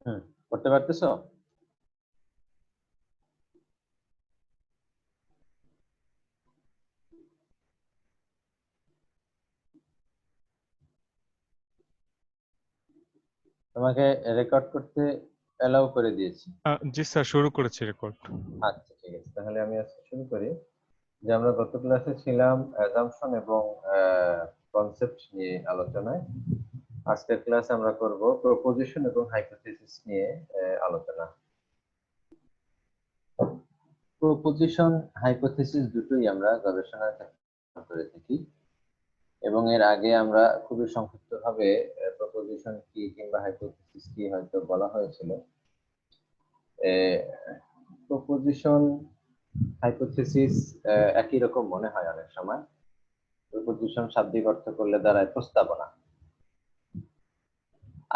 হুম, করতে পারতেছো? তোমাকে রেকর্ড করতে অ্যালাউ করে দিয়েছি। জি স্যার, শুরু করেছি রেকর্ড। আচ্ছা, ঠিক আছে, তাহলে আমি আজকে শুরু করি। যে আমরা গত ক্লাসে ছিলাম অ্যাজাম্পশন এবং কনসেপ্ট নিয়ে আলোচনায়। আজকের ক্লাসে আমরা করব প্রপোজিশন এবং হাইপোথিসিস নিয়ে আলোচনা। প্রপোজিশন, হাইপোথিসিস দুটোই আমরা গবেষণার ক্ষেত্রে করে থাকি, এবং এর আগে আমরা খুবই সংক্ষিপ্তভাবে প্রপোজিশন কি কিংবা হাইপোথিসিস কি হয়তো বলা হয়েছিল। প্রপোজিশন, হাইপোথিসিস একই রকম মনে হয় অনেক সময়। প্রপোজিশন শাব্দিক অর্থ করলে দাঁড়ায় প্রস্তাবনা,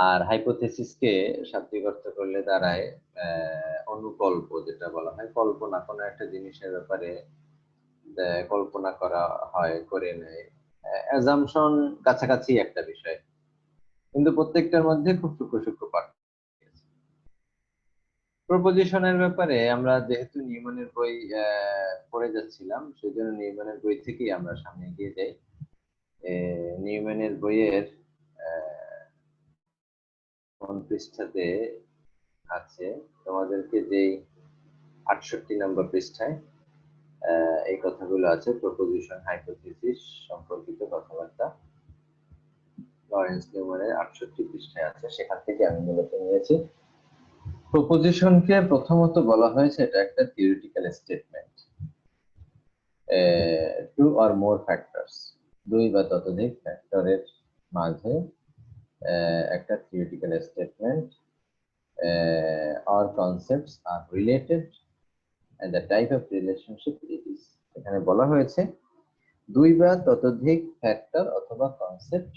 আর হাইপোথিসিসকে শাব্দিক অর্থ করলে দাঁড়ায় অনুকল্প, যেটা বলা হয় কল্পনা, কোনো একটা জিনিসের ব্যাপারে কল্পনা করা হয়, করে নেয়। অ্যাজাম্পশন কাছাকাছি একটা বিষয়, কিন্তু প্রত্যেকটার মধ্যে খুব সূক্ষ্ম সূক্ষ্ম পার্থক্য আছে। প্রপোজিশনের ব্যাপারে আমরা যেহেতু নিউম্যানের বই পড়ে যাচ্ছিলাম, সেই জন্য নিউম্যানের বই থেকেই আমরা সামনে এগিয়ে যাই। নিউম্যানের বইয়ের কোন পৃষ্ঠাতে আছে, তোমাদেরকে যেই 68 নম্বর পৃষ্ঠায় এই কথাগুলো আছে, প্রপোজিশন হাইপোথিসিস সম্পর্কিত কথাবার্তা লরেন্স নিউম্যানের 68 পৃষ্ঠায় আছে, সেখান থেকে আমি মূলত নিয়েছি। প্রপোজিশনকে প্রথমত বলা হয়েছে এটা একটা theoretical statement. Two or more factors, দুই বা ততোধিক ফ্যাক্টরের মাঝে একটা theoretical statement or concepts are related and the type of relationship it is। এখানে বলা হয়েছে দুই বা ততোধিক ফ্যাক্টর অথবা কনসেপ্ট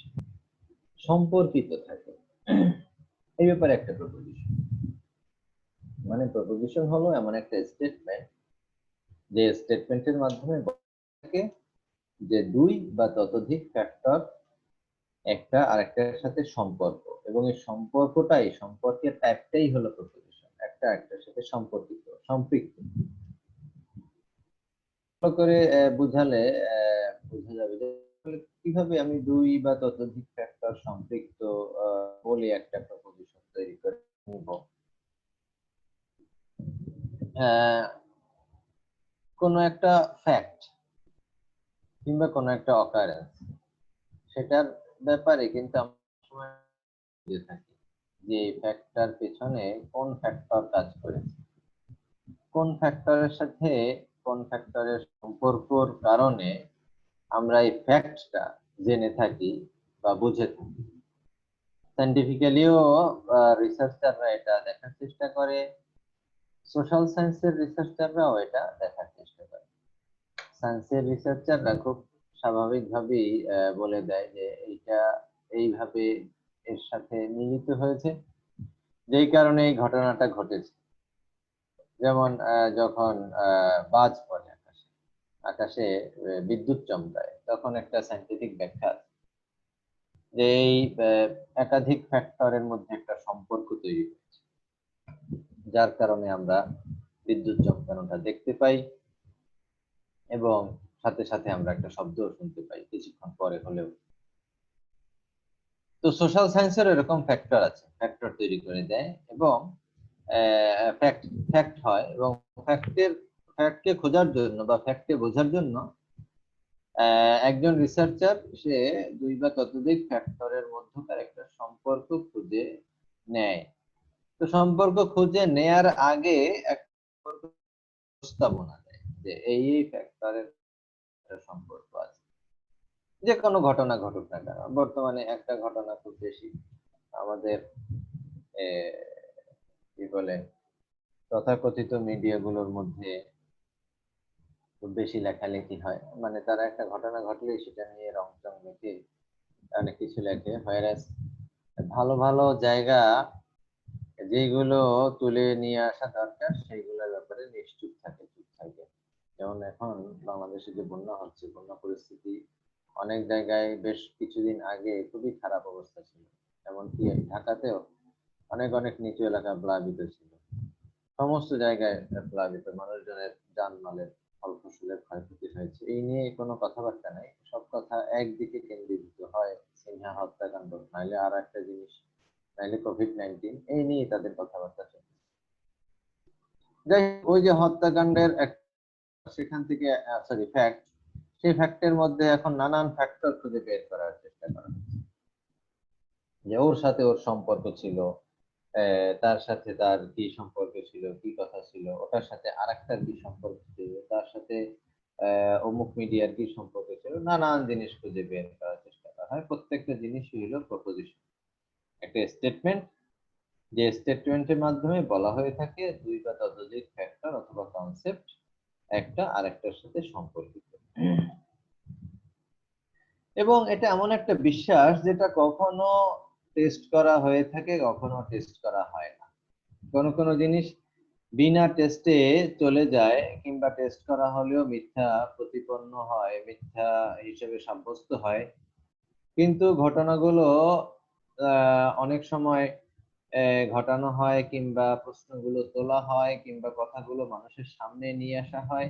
সম্পর্কিত থাকে, এই ব্যাপারে একটা প্রপোজিশন। মানে প্রপোজিশন হলো এমন একটা স্টেটমেন্ট যে স্টেটমেন্টের মাধ্যমে বলা থাকে যে দুই বা ততোধিক ফ্যাক্টর একটা আরেকটার সাথে সম্পর্ক, এবং এই সম্পর্কের টাইপটাই হলো প্রপোজিশন, একটা একটার সাথে সম্পর্কিত, সম্পৃক্ত। ভালো করে বুঝালে বোঝা যাবে যে কিভাবে আমি দুই বা ততোধিক ফ্যাক্টর সম্পৃক্ত বলে একটা প্রপোজিশন তৈরি করে নিব। কোন একটা ফ্যাক্ট কিংবা কোন একটা অকারেন্স, সেটার ব্যাপারে কিন্তু আমরা সময় বুঝে থাকি যে ফ্যাক্টর পেছনে কোন ফ্যাক্টর কাজ করেছে, কোন ফ্যাক্টরের সাথে কোন ফ্যাক্টরের সম্পর্কর কারণে আমরা এই ফ্যাক্টটা জেনে থাকি বা বুঝে থাকি। সায়েন্টিফিক্যালিও রিসার্চাররা এটা দেখার চেষ্টা করে, সোশ্যাল সায়েন্সের রিসার্চাররাও এটা দেখার চেষ্টা করে। সায়েন্সের রিসার্চাররা খুব স্বাভাবিকভাবেই বলে দেয় যে এইটা এইভাবে এর সাথে মিলিত হয়েছে, যেই কারণে এই ঘটনাটা ঘটেছে। যেমন যখন বাজ পড়ে আকাশে, আকাশে বিদ্যুৎ চমকায়, তখন একটা সায়েন্টিফিক ব্যাখ্যা আছে যে এই একাধিক ফ্যাক্টরের মধ্যে একটা সম্পর্ক তৈরি হয়েছে, যার কারণে আমরা বিদ্যুৎ চমকানোটা দেখতে পাই, এবং সাথে সাথে আমরা একটা শব্দও শুনতে পাই কিছুক্ষণ পরে হলেও। তো সোশ্যাল সায়েন্সের এরকম ফ্যাক্টর আছে, ফ্যাক্টর তৈরি করে দেয় এবং ফ্যাক্ট ফ্যাক্ট হয়, এবং ফ্যাক্টকে খোঁজার জন্য বা ফ্যাক্টকে বোঝার জন্য একজন রিসার্চার সে দুই বা ততোধিক ফ্যাক্টরের মধ্যকার একটা সম্পর্ক খুঁজে নেয়। তো সম্পর্ক খুঁজে নেয়ার আগে একটা প্রস্তাবনা দেয় যে এই ফ্যাক্টরের একটা সম্পর্ক আছে, যে কোনো ঘটনা ঘটুক না কেন। বর্তমানে একটা ঘটনা খুব বেশি আমাদের কি বলে তথাকথিত মিডিয়াগুলোর মধ্যে খুব বেশি লেখালেখি হয়, মানে তারা একটা ঘটনা ঘটলেই সেটা নিয়ে রংচং মেখে অনেক কিছু লেখে, ভাইরাস ভালো ভালো জায়গা যেগুলো তুলে নিয়ে আসা দরকার সেইগুলোর ব্যাপারে নিশ্চুপ থাকে, চুপ থাকে। যেমন এখন বাংলাদেশে যে বন্যা হচ্ছে, বন্যা পরিস্থিতি অনেক জায়গায় বেশ কিছুদিন আগে খুবই খারাপ অবস্থা ছিল, এমনকি ঢাকাতেও অনেক অনেক নিচু এলাকা প্লাবিত ছিল, সমস্ত জায়গায় প্লাবিত, মানুষজনের জানমালের ফল ফসলের ক্ষয়ক্ষতি হয়েছে। এই নিয়ে কোনো কথাবার্তা নাই, সব কথা একদিকে কেন্দ্রীভূত হয় সিনহা হত্যাকাণ্ড, নাইলে আর একটা জিনিস, নাইলে কোভিড-19, এই নিয়ে তাদের কথাবার্তা চলে। যাই হোক, ওই যে হত্যাকাণ্ডের সেখান থেকে সরি ফ্যাক্ট, সেই ফ্যাক্টের মধ্যে এখন নানান ফ্যাক্টর খুঁজে বের করার চেষ্টা করা হচ্ছে, যে ওর সাথে ওর সম্পর্ক ছিল, তার সাথে তার কি সম্পর্ক ছিল, কি কথা ছিল, ওটার সাথে আরেকটার কি সম্পর্ক ছিল, তার সাথে অমুক মিডিয়ার কি সম্পর্ক ছিল, নানান জিনিস খুঁজে বের করার চেষ্টা করা হয়। প্রত্যেকটা জিনিসই হলো প্রপোজিশন, একটা স্টেটমেন্ট, যে স্টেটমেন্টের মাধ্যমে বলা হয়ে থাকে দুই বা ততোধিক ফ্যাক্টর অথবা কনসেপ্ট একটা আরেকটার সাথে সম্পর্কিত। এবং এটা এমন একটা বিশ্বাস যেটা কখনো টেস্ট করা হয়ে থাকে, কখনো টেস্ট করা হয় না। কোনো কোনো জিনিস বিনা টেস্টে চলে যায়, কিংবা টেস্ট করা হলেও মিথ্যা প্রতিপন্ন হয়, মিথ্যা হিসেবে সাব্যস্ত হয়। কিন্তু ঘটনাগুলো অনেক সময় ঘটানো হয়, কিংবা প্রশ্নগুলো তোলা হয়, কিংবা কথাগুলো মানুষের সামনে নিয়ে আসা হয়।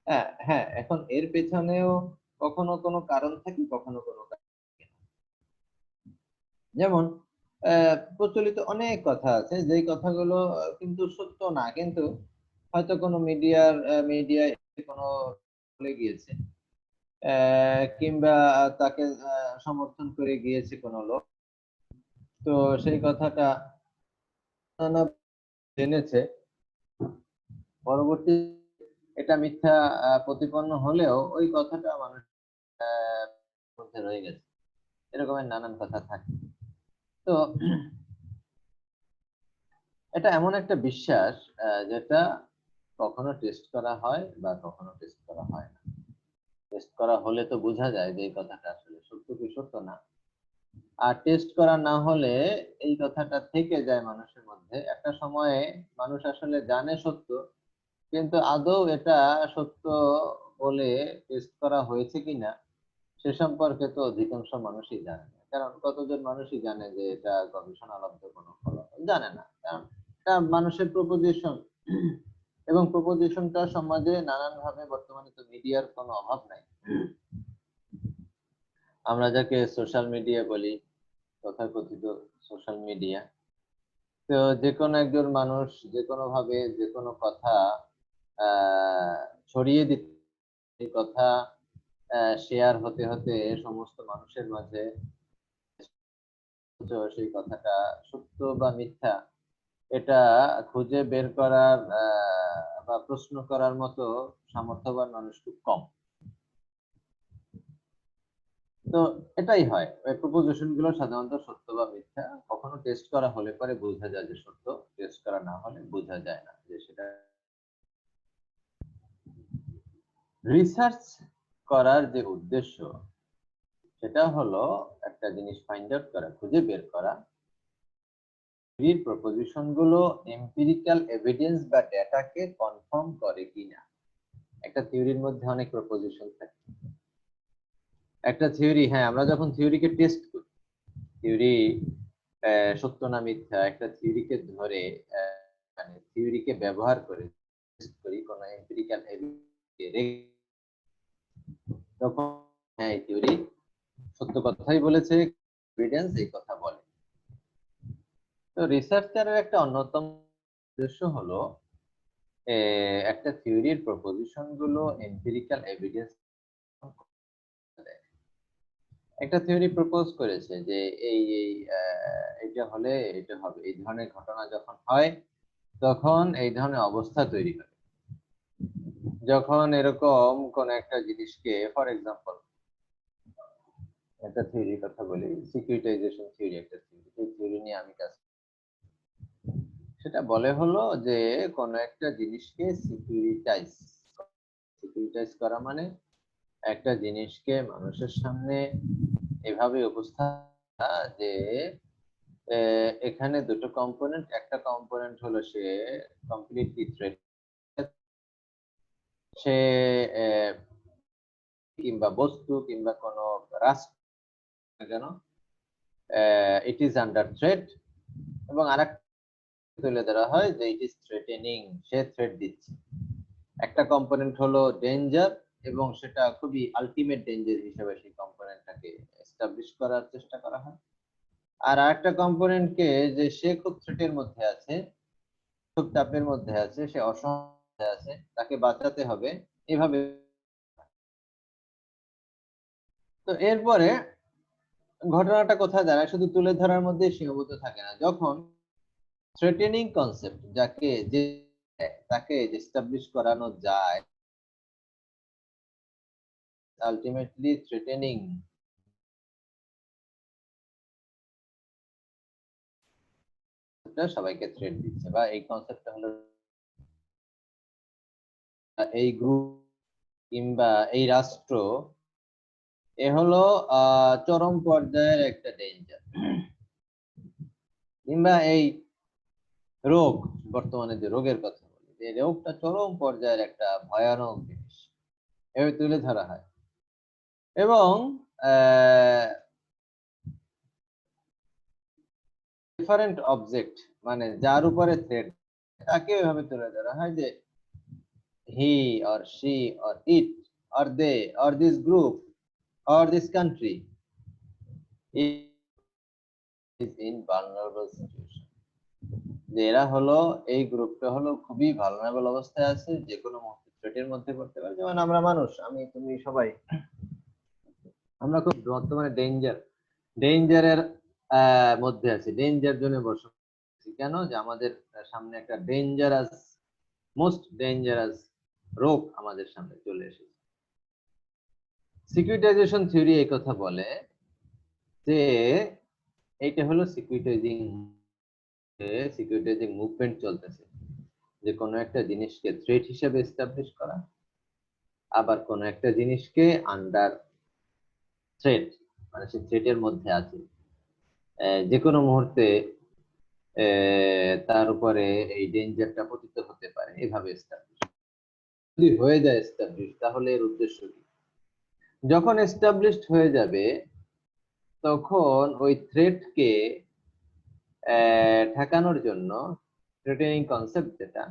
হ্যাঁ হ্যাঁ, এখন এর পেছনেও কখনো কোনো কারণ থাকে, কখনো কোনো কারণ থাকে না। যেমন প্রচলিত অনেক কথা আছে, যেই কথাগুলো কিন্তু সত্য না, কিন্তু হয়তো কোনো মিডিয়ায় কোনো বলে গিয়েছে, কিংবা তাকে সমর্থন করে গিয়েছে কোনো লোক, তো সেই কথাটা নানা জেনেছে, পরবর্তী এটা মিথ্যা প্রতিপন্ন হলেও ওই কথাটা মানুষ মধ্যে রয়ে গেছে, এরকমের নানান কথা থাকে। তো এটা এমন একটা বিশ্বাস যেটা কখনো টেস্ট করা হয় বা কখনো টেস্ট করা হয় না। টেস্ট করা হলে তো বোঝা যায় যে এই কথাটা আসলে সত্য কি সত্য না, আর টেস্ট করা না হলে এই কথাটা থেকে যায় মানুষের মধ্যে। একটা সময়ে মানুষ আসলে জানে সত্য, কিন্তু আদৌ এটা সত্য বলে টেস্ট করা হয়েছে কিনা সে সম্পর্কে তো অধিকাংশ মানুষই জানে না। কারণ কতজন মানুষই জানে যে এটা গবেষণালব্ধ কোনো ফলাফল, জানে না, কারণ এটা মানুষের প্রপোজিশন। এবং প্রপোজিশনটা সমাজে নানান ভাবে, বর্তমানে তো মিডিয়ার কোনো অভাব নাই, আমরা যাকে সোশ্যাল মিডিয়া বলি, তথাকথিত সোশ্যাল মিডিয়া, তো যে কোনো একজন মানুষ যে কোনো ভাবে যে কোনো কথা ছড়িয়ে দিতে, এই কথা শেয়ার হতে হতে সমস্ত মানুষের মাঝে, সেই কথাটা সত্য বা মিথ্যা এটা খুঁজে বের করার বা প্রশ্ন করার মতো সামর্থ্যবান মানুষ খুব কম। তো এটাই হয়, ওই প্রপোজিশন গুলো সাধারণত সত্য বা মিথ্যা কখনো টেস্ট করা হলে পরে বোঝা যায় যে সত্য, টেস্ট করা না হলে বোঝা যায় না যে সেটা। রিসার্চ করার যে উদ্দেশ্য, সেটা হলো একটা জিনিস ফাইন্ড আউট করা, খুঁজে বের করা থিওরির প্রপোজিশন গুলো এম্পিরিক্যাল এভিডেন্স বা ডেটাকে কনফার্ম করে কিনা। একটা থিওরির মধ্যে অনেক প্রপোজিশন থাকে, একটা থিওরি, হ্যাঁ, আমরা যখন থিওরিকে টেস্ট করি, থিওরি সত্য না মিথ্যা, একটা থিওরিকে ধরে মানে থিওরিকে ব্যবহার করে টেস্ট করি কোন এম্পিরিক্যাল এভিডেন্স, তখন হ্যাঁ এই থিওরি সত্য কথাই বলেছে, এভিডেন্স এই কথা বলে। তো রিসার্চারের একটা অন্যতম উদ্দেশ্য হলো একটা থিওরির প্রপোজিশন গুলো এম্পিরিক্যাল এভিডেন্স। একটা থিওরি প্রপোজ করেছে যে এই এই এটা হলে এটা হবে, এই ধরনের ঘটনা যখন হয় তখন এই ধরনের অবস্থা তৈরি হয়। যখন এরকম কোন একটা জিনিসকে, ফর এক্সাম্পল একটা থিওরির কথা বলি, সিকিউরিটাইজেশন থিওরি, একটা থিওরি, এই থিওরি নিয়ে আমি কাজ, সেটা বলে হলো যে কোন একটা জিনিসকে সিকিউরিটাইজ করা মানে একটা জিনিসকে মানুষের সামনে এভাবে উপস্থাপনা যে এখানে দুটো কম্পোনেন্ট, একটা কম্পোনেন্ট হলো সে কমপ্লিটলি থ্রেড, সে কিংবা বস্তু কিংবা কোনো রাষ্ট্র কেন, ইট ইজ আন্ডার থ্রেট, এবং আরেকটা তুলে ধরা হয় যে it is threatening, say threat দিচ্ছে। একটা কম্পোনেন্ট হলো ডেঞ্জার এবং সেটা খুবই আলটিমেট ডেঞ্জার হিসেবে সেই কম্পোনেন্টটাকে এস্টাবলিশ করার চেষ্টা করা হয়। আর আরেকটা কম্পোনেন্টকে যে সে খুব থ্রেটের মধ্যে আছে, খুব চাপের মধ্যে আছে, সে অসহায় আছে, তাকে বাঁচাতে হবে, এভাবে। তো এরপরে ঘটনাটা কোথায় দাঁড়ায়, শুধু তুলে ধরার মধ্যে সীমাবদ্ধ থাকে না। যখন থ্রেটেনিং কনসেপ্ট যাকে যে তাকে এস্টাবলিশ করানো যায়, আলটিমেটলি থ্রেটেনিং সবাইকে থ্রেট দিচ্ছে, বা এই কনসেপ্টটা হলো এই গ্রুপ কিংবা এই রাষ্ট্র, এ হলো চরম পর্যায়ের একটা ডেঞ্জার, কিংবা এই রোগ, বর্তমানে যে রোগের কথা বলি, এই রোগটা চরম পর্যায়ের একটা ভয়ানক জিনিস, এভাবে তুলে ধরা হয়। এবং ডিফারেন্ট অবজেক্ট, মানে যার উপরে থ্রেট, তাকে এভাবে তুলে ধরা হয় যে he or she or it or they or this group or this country is in vulnerable situation, যে এরা হলো, এই গ্রুপটা হলো খুবই ভালনারেবল অবস্থায় আছে, যে কোনো মুহূর্তে থ্রেটের মধ্যে পড়তে পারে। যেমন আমরা মানুষ, আমি তুমি সবাই, আমরা খুব বর্তমানে ডেঞ্জারের মধ্যে আছি, ডেঞ্জার জোনে বসবাস করছি। কেন? যে আমাদের সামনে একটা মোস্ট ডেঞ্জারাস রোগ আমাদের সামনে চলে এসেছে। সিকিউরিটাইজেশন থিওরি এই কথা বলে যে এইটা হলো সিকিউরিটাইজিং মুভমেন্ট চলতেছে, যে কোনো একটা জিনিসকে থ্রেট হিসেবে এস্টাবলিশ করা, আবার কোনো একটা জিনিসকে আন্ডার থ্রেট, মানে সে থ্রেটের মধ্যে আছে, যে কোনো মুহূর্তে তার উপরে এই ডেঞ্জারটা পতিত হতে পারে, এভাবে এস্টাবলিশ। যদি হয়ে যায় এস্টাবলিশ, তাহলে এর উদ্দেশ্য কি? যখন এস্টাবলিশড হয়ে যাবে, তখন ওই থ্রেটকে ঠেকানোর জন্য, থ্রেটেনিং কনসেপ্ট যেটা,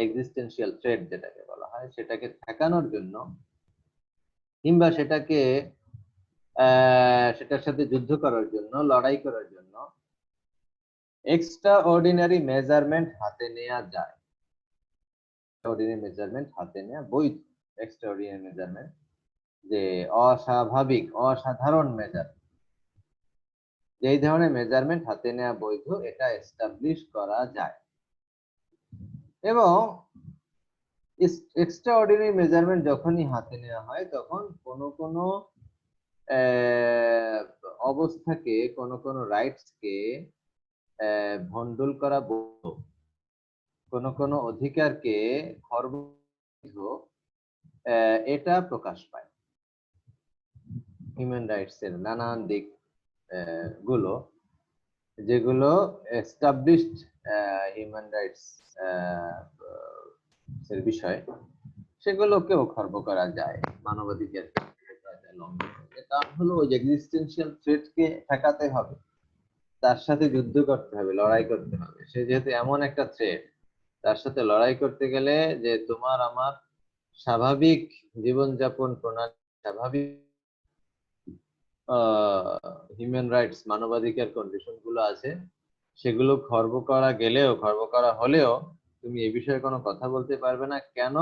এক্সিস্টেন্সিয়াল থ্রেট যেটাকে বলা হয়, সেটাকে ঠেকানোর জন্য, কিংবা সেটার সাথে যুদ্ধ করার জন্য, লড়াই করার জন্য এক্সট্রা অর্ডিনারি মেজারমেন্ট হাতে নেওয়া যায়। অর্ডিনারি মেজারমেন্ট হাতে নেওয়া বৈধ। এক্সট্রা অর্ডিনারি মেজারমেন্ট, যে অস্বাভাবিক, অসাধারণ মেজার, এই ধরনের মেজারমেন্ট হাতে নেওয়া বৈধ, এটা এস্টাবলিশ করা যায়। এবং এক্সট্রা অর্ডিনারি মেজারমেন্ট যখনই হাতে নেওয়া হয়, তখন কোন অবস্থাকে, কোন রাইটসকে ভন্ডুল করা বৈধ, কোন অধিকারকে খর্ব এটা প্রকাশ পায়। হিউম্যান রাইটস এর নানান দিক গুলো, যেগুলো এস্টাবলিশড হিউম্যান রাইটস এর বিষয়, সেগুলোকেও খর্ব করা যায়, মানবাধিকার লঙ্ঘন। কারণ হলো ওই এক্সিস্টেন্সিয়াল থ্রেটকে ঠেকাতে হবে, তার সাথে যুদ্ধ করতে হবে, লড়াই করতে হবে। সে যেহেতু এমন একটা থ্রেট, তার সাথে লড়াই করতে গেলে যে তোমার আমার স্বাভাবিক জীবনযাপন প্রণালী, স্বাভাবিক হিউম্যান রাইটস, মানবাধিকার কন্ডিশন গুলো আছে, সেগুলো খর্ব করা হলেও তুমি এই বিষয়ে কোনো কথা বলতে পারবে না। কেন?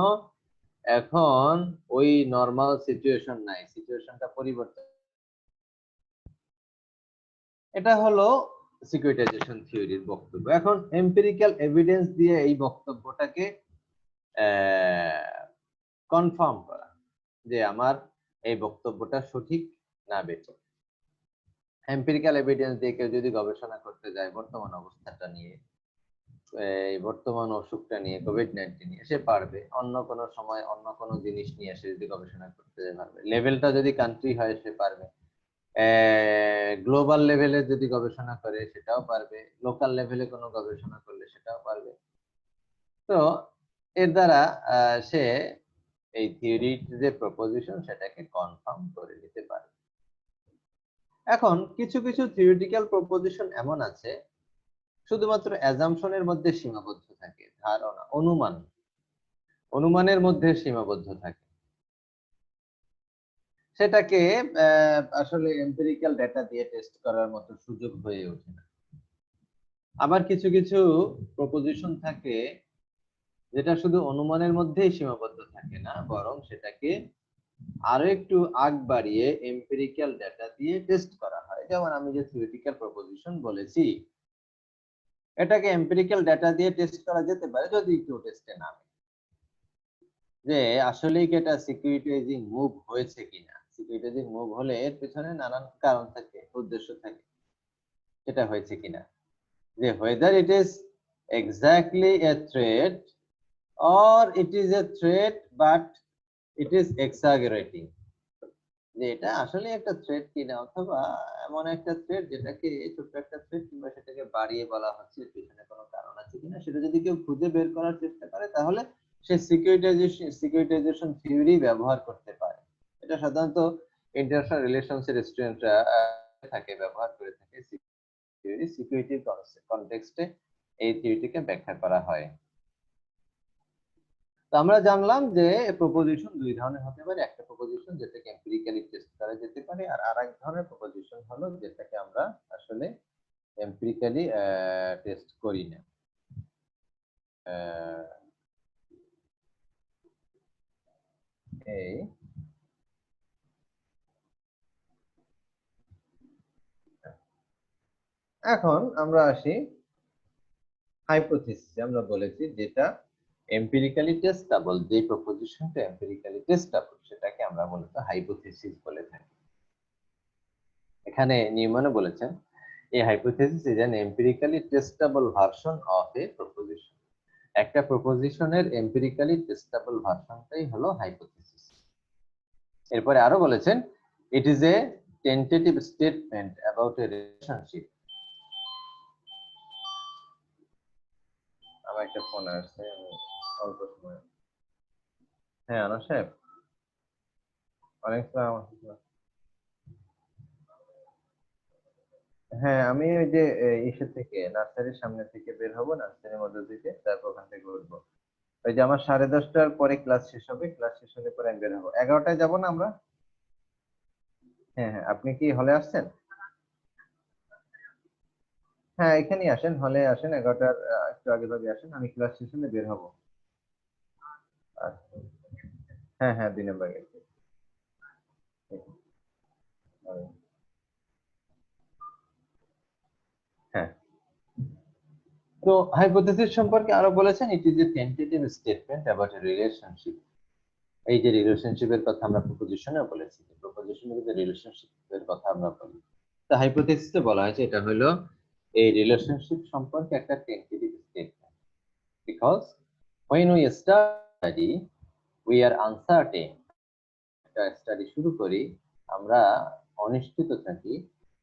এখন ওই নরমাল সিচুয়েশন নাই, সিচুয়েশনটা পরিবর্তন। এটা হলো সিকিউরিটাইজেশন থিওরির বক্তব্য। এখন এম্পিরিক্যাল এভিডেন্স দিয়ে এই বক্তব্যটাকে কনফার্ম করা, যে আমার এই বক্তব্যটা সঠিক না বেঠিক। এম্পিরিক্যাল এভিডেন্স দিয়ে কেউ যদি গবেষণা করতে যায় বর্তমান অবস্থাটা নিয়ে, এই বর্তমান অসুখটা নিয়ে, কোভিড-19 নিয়ে, সে পারবে। অন্য কোনো সময় অন্য কোনো জিনিস নিয়ে সে যদি গবেষণা করতে যায় পারবে। লেভেলটা যদি কান্ট্রি হয় সে পারবে, গ্লোবাল লেভেলে যদি গবেষণা করে সেটাও পারবে, লোকাল লেভেলে কোনো গবেষণা করলে সেটাও পারবে। তো এর দ্বারা সে এই থিওরির যে প্রপোজিশন, সেটাকে কনফার্ম করে নিতে পারে। এখন কিছু থিওরিটিক্যাল প্রপোজিশন এমন আছে শুধুমাত্র অ্যাজাম্পশনের মধ্যে সীমাবদ্ধ থাকে, ধারণা, অনুমানের মধ্যে সীমাবদ্ধ থাকে, সেটাকে আসলে এম্পিরিক্যাল ডেটা দিয়ে টেস্ট করার মতো সুযোগ হয়ে ওঠে না। আবার কিছু কিছু প্রপোজিশন থাকে যেটা শুধু অনুমানের মধ্যেই সীমাবদ্ধ থাকে না, বরং সেটাকে আরো একটু আগ বাড়িয়ে এম্পিরিক্যাল ডেটা দিয়ে টেস্ট করা হয়। যেমন আমি যে থিওরিটিক্যাল প্রপোজিশন বলেছি, এটাকে এম্পিরিক্যাল ডেটা দিয়ে টেস্ট করা যেতে পারে যদি কেউ টেস্টে নামে যে আসলেই কি এটা সিকিউরিটাইজিং মুভ হয়েছে কিনা। সিকিউরিটাইজিং মুভ হলে এর পেছনে নানান কারণ থাকে, উদ্দেশ্য থাকে, সেটা হয়েছে কিনা, যে whether it is exactly a threat or it is a threat but it is exaggerating, যে এটা আসলে একটা থ্রেট কিনা, অথবা এমন একটা থ্রেট যেটাকে ছোট্ট একটা থ্রেট কিংবা সেটাকে বাড়িয়ে বলা হচ্ছে, পিছনে কোনো কারণ আছে কিনা সেটা যদি কেউ খুঁজে বের করার চেষ্টা করে তাহলে সে সিকিউরিটাইজেশন থিওরি ব্যবহার করতে পারে। এটা সাধারণত ইন্টারন্যাশনাল রিলেশনস এর স্টুডেন্টরা থাকে, ব্যবহার করে থাকে। সিকিউরিটি কনটেক্সটে এই থিওরিটিকে ব্যাখ্যা করা হয়। তো আমরা জানলাম যে প্রপোজিশন দুই ধরনের হতে পারে, একটা প্রপোজিশন যেটাকে এম্পিরিক্যালি টেস্ট করা যেতে পারে, আর আরেক ধরনের প্রপোজিশন হলো যেটাকে আমরা আসলে এম্পিরিক্যালি টেস্ট করি না। এই এখন আমরা আসি হাইপোথিসিস। আমরা বলেছি যেটা এম্পিরিক্যালি টেস্টেবল, যে প্রপোজিশনটা এম্পিরিক্যালি টেস্টেবল সেটাকে আমরা মূলত হাইপোথিসিস বলে থাকি। এখানে নিউম্যানও বলেছেন a hypothesis is an empirically testable version of a proposition. একটা প্রপোজিশনের এম্পিরিক্যালি টেস্টেবল ভার্সনটাই হলো হাইপোথিসিস। এরপরে আরো বলেছেন it is a tentative statement about a relationship. আমার একটা ফোন আসছে, আমি অল্প সময়। হ্যাঁ আনা সাহেব, অনেক সময়। হ্যাঁ আমি ওই যে ইসে থেকে নার্সারির সামনে থেকে বের হবো, নার্সারির মধ্যে থেকে, তারপর ওখান থেকে উঠবো। ওই যে আমার 10:30টার পরে ক্লাস শেষ হবে, ক্লাস শেষ হলে পরে আমি বের হবো। 11টায় যাবো না আমরা? হ্যাঁ হ্যাঁ, আপনি কি হলে আসছেন? হ্যাঁ এখানেই আসেন, হলে আসেন, 11টার একটু আগে ভাগে আসেন, আমি ক্লাস শেষ হলে বের হবো। আচ্ছা। হ্যাঁ হ্যাঁ, 2 নম্বর গেট। হ্যাঁ, তো হাইপোথিসিস সম্পর্কে আরো বলেছেন it is a tentative statement about a relationship. এই যে রিলেশনশিপের কথা আমরা প্রপোজিশনে বলেছি, প্রপোজিশনে যে রিলেশনশিপের কথা আমরা বলি, তো হাইপোথিসিসে বলা হয়েছে এটা হলো এই রিলেশনশিপ সম্পর্কে একটা tentative statement, because when we study we are uncertain, একটা স্টাডি শুরু করি আমরা অনিশ্চিত থাকি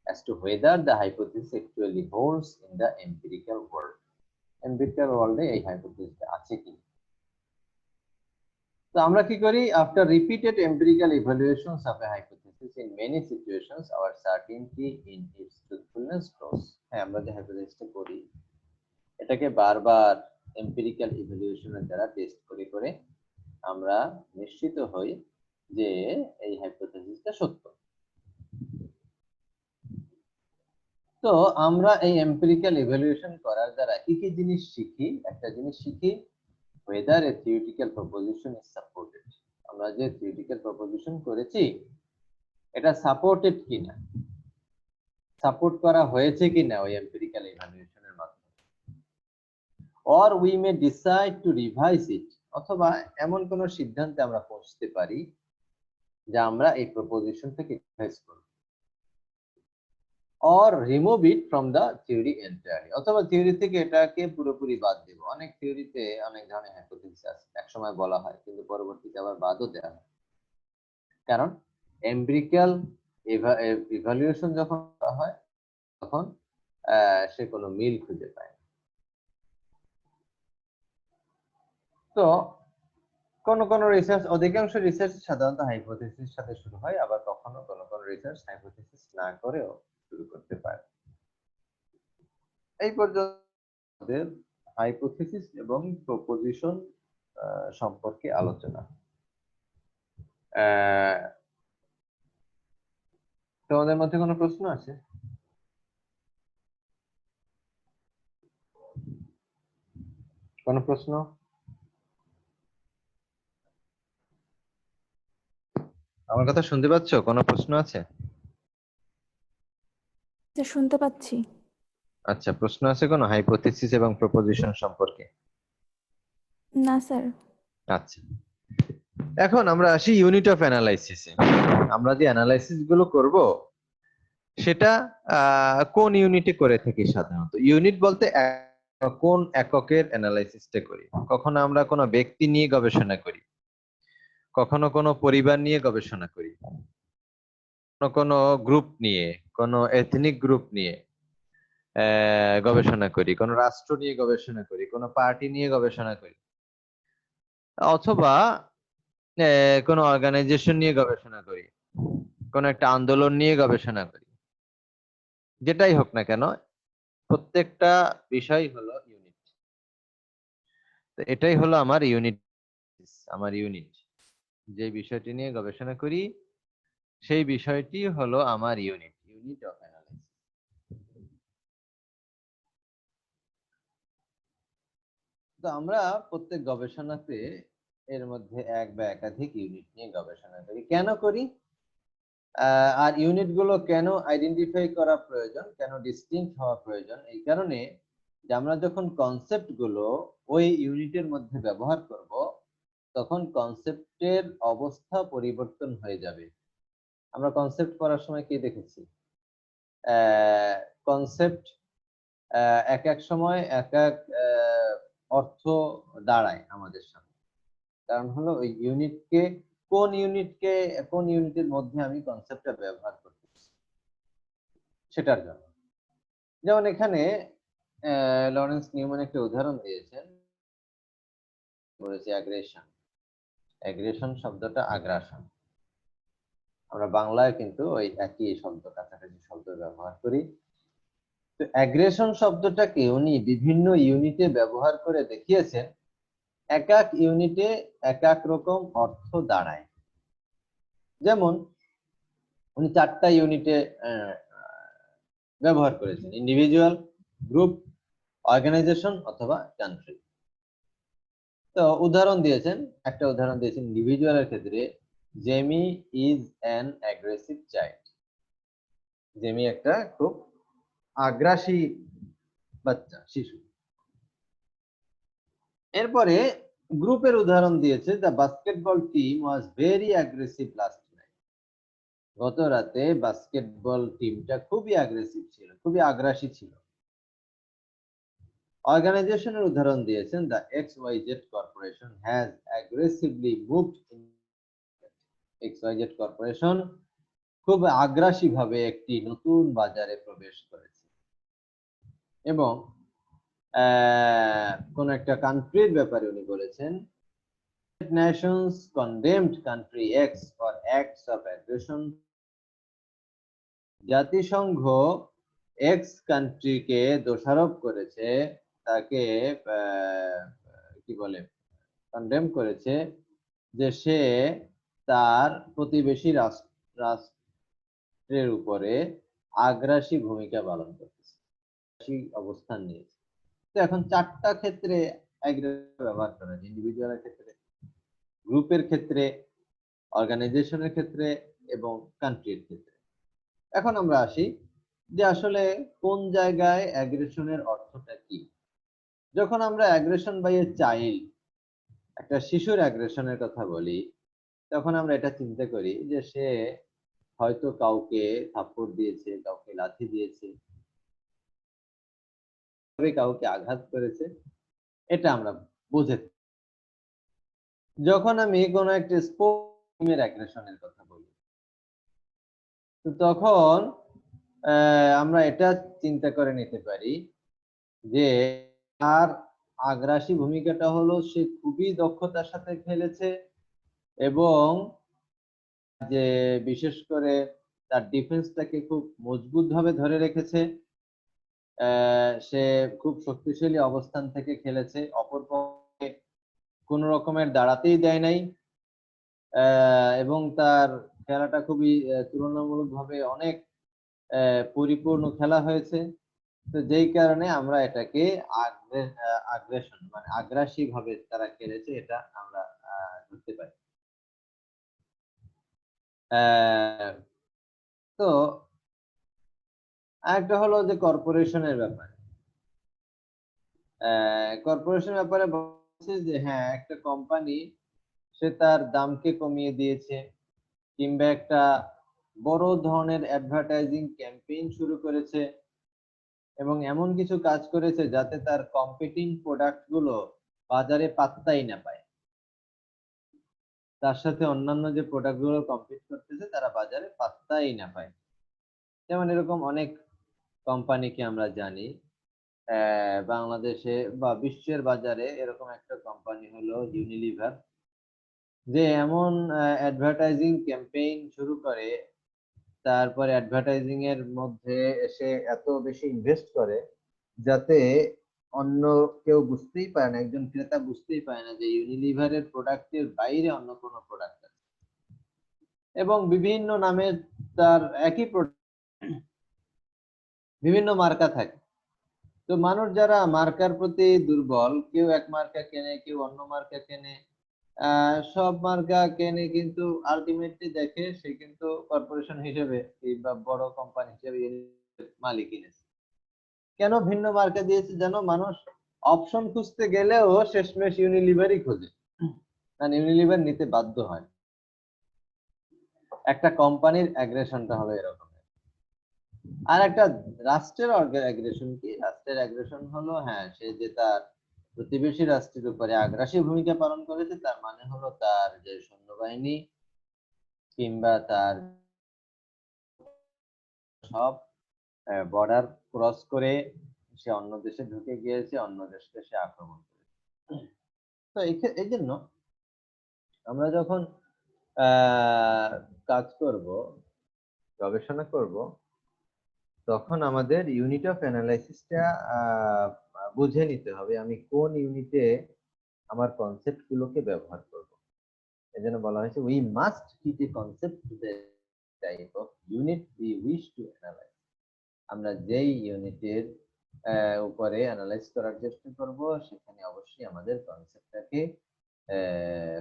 as to whether the hypothesis actually holds in the empirical world, empirical ওয়ার্ল্ডে এই হাইপোথিসিসটা আছে কি। তো আমরা কি করি, after repeated empirical evaluations of a hypothesis in many situations our certainty in its truthfulness grows. হ্যাঁ, আমরা যে হাইপোথিসিসটা করি এটাকে বারবার এম্পিরিক্যাল ইভালুয়েশনের দ্বারা টেস্ট করে করে আমরা নিশ্চিত হই যে এই হাইপোথিসিসটা সত্য। তো আমরা এই এম্পিরিক্যাল ইভালুয়েশন করার দ্বারা কি কি জিনিস শিখি? একটা জিনিস শিখি, whether a theoretical proposition is supported, আমরা যে theoretical proposition করেছি এটা সাপোর্টেড কিনা, সাপোর্ট করা হয়েছে কিনা ওই এম্পিরিক্যাল ইভালুয়েশনের মাধ্যমে, or we may decide to revise it, অথবা এমন কোন সিদ্ধান্তে আমরা পৌঁছতে পারি যা আমরা এই প্রপোজিশনটাকে রিভাইজ করব, or remove it from the theory entirely, অথবা থিওরি থেকে এটাকে পুরোপুরি বাদ দেব। অনেক থিওরিতে অনেক ধরনের হাইপোথিসিস আছে, একসময় বলা হয় কিন্তু পরবর্তীতে আবার বাদও দেওয়া হয়, কারণ এম্পিরিক্যাল ইভালুয়েশন যখন করা হয় তখন সে কোনো মিল খুঁজে পায় না। তো কোন রিসার্চ, অধিকাংশ রিসার্চ সাধারণত হাইপোথিসিস সাথে শুরু হয়, আবার কখনো কোন রিসার্চ হাইপোথিসিস না করেও শুরু করতে পারে। এই পর্যন্ত আমাদের হাইপোথিসিস এবং প্রপোজিশন সম্পর্কে আলোচনা। তোমাদের মধ্যে কোনো প্রশ্ন আছে? কোনো প্রশ্ন? আমার কথা শুনতে পাচ্ছ? কোনো প্রশ্ন আছে? শুনতে পাচ্ছি। আচ্ছা, প্রশ্ন আছে কোনো হাইপোথিসিস এবং প্রপোজিশন সম্পর্কে? না স্যার। আচ্ছা, এখন আমরা আসি ইউনিট অফ অ্যানালাইসিসে। আমরা যে অ্যানালাইসিস গুলো করব সেটা কোন ইউনিটে করে থাকি সাধারণত? ইউনিট বলতে কোন এককের অ্যানালাইসিসটা করি। কখনো আমরা কোনো ব্যক্তি নিয়ে গবেষণা করি, কখনো কোনো পরিবার নিয়ে গবেষণা করি, কোনো গ্রুপ নিয়ে, কোনো এথনিক গ্রুপ নিয়ে গবেষণা করি, কোনো রাষ্ট্র নিয়ে গবেষণা করি, কোনো পার্টি নিয়ে গবেষণা করি, অথবা কোনো অর্গানাইজেশন নিয়ে গবেষণা করি, কোনো একটা আন্দোলন নিয়ে গবেষণা করি। যেটাই হোক না কেন, প্রত্যেকটা বিষয় হলো ইউনিট। তো এটাই হলো আমার ইউনিট। আমার ইউনিট, যে বিষয়টি নিয়ে গবেষণা করি সেই বিষয়টি হলো আমার ইউনিট, ইউনিট অফ অ্যানালাইসিস। তো আমরা প্রত্যেক গবেষণাতে এর মধ্যে এক বা একাধিক ইউনিট নিয়ে গবেষণা করি। কেন করি? আর ইউনিট গুলো কেন আইডেন্টিফাই করা প্রয়োজন, কেন ডিস্টিংক্ট হওয়া প্রয়োজন? এই কারণে যে আমরা যখন কনসেপ্ট গুলো ওই ইউনিটের মধ্যে ব্যবহার করব, তখন কনসেপ্টের অবস্থা পরিবর্তন হয়ে যাবে। আমরা কনসেপ্ট পড়ার সময় কি দেখেছি? কনসেপ্ট এক এক সময় এক এক অর্থ দাঁড়ায় আমাদের সামনে। কারণ হলো ওই ইউনিটকে, কোন ইউনিটের মধ্যে আমি কনসেপ্টটা ব্যবহার করতেছি সেটার জন্য। যেমন এখানে লরেন্স নিউম্যান একটা উদাহরণ দিয়েছেন, বলেছে অ্যাগ্রেশন। অ্যাগ্রেশন শব্দটা আগ্রাসন। আমরা বাংলায় কিন্তু ওই একই শব্দ, কাছাকাছি শব্দ ব্যবহার করি। তো অ্যাগ্রেশন শব্দটাকে উনি বিভিন্ন ইউনিটে ব্যবহার করে দেখিয়েছেন এক এক ইউনিটে এক এক রকম অর্থ দাঁড়ায়। যেমন উনি 4টা ইউনিটে ব্যবহার করেছেন: ইন্ডিভিজুয়াল, গ্রুপ, অর্গানাইজেশন অথবা কান্ট্রি। তো উদাহরণ দিয়েছেন, একটা উদাহরণ দিয়েছেন ইন্ডিভিজুয়ালের ক্ষেত্রে, Jamie is an aggressive child. Jamie একটা খুব আগ্রাসী বাচ্চা, শিশু। এরপরে গ্রুপের উদাহরণ দিয়েছে, the basketball team was very aggressive last night. গত রাতে বাস্কেটবল টিমটা খুবই অ্যাগ্রেসিভ ছিল, খুবই আগ্রাসী ছিল। অর্গানাইজেশনের উদাহরণ দিয়েছেন, the XYZ corporation has aggressively moved in. XYZ corporation খুব আগ্রাসী ভাবে একটি নতুন বাজারে প্রবেশ করেছে। এবং কোন একটা কান্ট্রির ব্যাপারে উনি বলেছেন, nations condemned country X for acts of aggression. জাতিসংঘ এক্স কান্ট্রিকে দোষারোপ করেছে, তাকে কি বলে, কন্ডেম করেছে যে সে তার প্রতিবেশী রাষ্ট্রের উপরে আগ্রাসী ভূমিকা পালন করতেছে, অবস্থান নিয়েছে। তো এখন 4টা ক্ষেত্রে ব্যবহার করা যায়: ইন্ডিভিজুয়ালের ক্ষেত্রে, গ্রুপের ক্ষেত্রে, অর্গানাইজেশনের ক্ষেত্রে এবং কান্ট্রির ক্ষেত্রে। এখন আমরা আসি যে আসলে কোন জায়গায় অ্যাগ্রেশনের অর্থটা কি। যখন আমরা অ্যাগ্রেশন বাই এ চাইল্ড, একটা শিশুর অ্যাগ্রেশনের কথা বলি, তখন আমরা এটা চিন্তা করি যে সে হয়তো কাউকে থাপ্পড় দিয়েছে, কাউকে লাথি দিয়েছে, কাউকে আঘাত করেছে, এটা আমরা বুঝে। যখন আমি কোনো একটা স্পোর্টস অ্যাগ্রেশনের কথা বলি, তো তখন আমরা এটা চিন্তা করে নিতে পারি যে তার আগ্রাসী ভূমিকাটা হলো সে খুবই দক্ষতার সাথে খেলেছে এবং যে বিশেষ করে তার ডিফেন্সটাকে খুব মজবুত ভাবে ধরে রেখেছে সে খুব শক্তিশালী অবস্থান থেকে খেলেছে, অপরপক্ষে কোন রকমের দাঁড়াতেই দেয় নাই, এবং তার খেলাটা খুবই তুলনামূলকভাবে অনেক পরিপূর্ণ খেলা হয়েছে। তো যেই কারণে আমরা এটাকে আগ্রাসন মানে আগ্রাসী ভাবে তারা খেলেছে এটা আমরা ধরতে পারি। তো আরেকটা হলো যে কর্পোরেশনের ব্যাপারে। কর্পোরেশনের ব্যাপারে বলছে যে হ্যাঁ, একটা কোম্পানি সে তার দামকে কমিয়ে দিয়েছে, কিংবা একটা বড় ধরনের অ্যাডভার্টাইজিং ক্যাম্পেইন শুরু করেছে, এবং এমন কিছু কাজ করেছে যাতে তার কম্পিটিং প্রোডাক্ট গুলো বাজারে পাত্তাই না পায়, তার সাথে অন্যান্য যে প্রোডাক্ট গুলো কম্পিট করতেছে তারা বাজারে পাত্তাই না পায়। যেমন এরকম অনেক কোম্পানিকে আমরা জানি, বাংলাদেশে বা বিশ্বের বাজারে এরকম একটা কোম্পানি হলো ইউনিলিভার, যে এমন অ্যাডভার্টাইজিং ক্যাম্পেইন শুরু করে, তারপরে অ্যাডভার্টাইজিং এর মধ্যে এসে এত বেশি ইনভেস্ট করে যাতে অন্য কেউ বুঝতেই পারে না, একজন ক্রেতা বুঝতেই পারে না যে ইউনিলিভারের প্রোডাক্টের বাইরে অন্য কোনো প্রোডাক্ট আছে, এবং বিভিন্ন নামে তার একই প্রোডাক্ট বিভিন্ন মার্কা থাকে। তো মানুষ যারা মার্কার প্রতি দুর্বল, কেউ এক মার্কা কেনে, কেউ অন্য মার্কা কেনে, সব মার্কা কেনে, কিন্তু আলটিমেটলি দেখে সে কিন্তু কর্পোরেশন হিসেবে কিংবা বড় কোম্পানি হিসেবে মালিক কিনেছে। কেন ভিন্ন মার্কা দিয়েছে? যেন মানুষ অপশন খুঁজতে গেলেও শেষমেশ ইউনিলিভারই খোঁজে, কারণ ইউনিলিভার নিতে বাধ্য হয়। একটা কোম্পানির অ্যাগ্রেশনটা হলো এরকম। আর একটা রাষ্ট্রের অ্যাগ্রেশন কি? রাষ্ট্রের অ্যাগ্রেশন হলো হ্যাঁ, সে যে তার প্রতিবেশী রাষ্ট্রের উপরে আগ্রাসী ভূমিকা পালন করেছে, তার মানে হলো তার যে সৈন্যবাহিনী কিংবা তার সব বর্ডার ক্রস করে সে অন্য দেশে ঢুকে গিয়েছে, অন্য দেশকে সে আক্রমণ করেছে। তো এই জন্য আমরা যখন কাজ করব, গবেষণা করব, তখন আমাদের ইউনিট অফ অ্যানালাইসিসটা বুঝে নিতে হবে আমি কোন ইউনিটে আমার কনসেপ্ট গুলোকে ব্যবহার করব। এজন্য বলা হয়েছে we must keep A concept to the type of unit we wish to analyse. আমরা যেই ইউনিটের উপরে অ্যানালাইজ করার চেষ্টা করব, সেখানে অবশ্যই আমাদের কনসেপ্টটাকে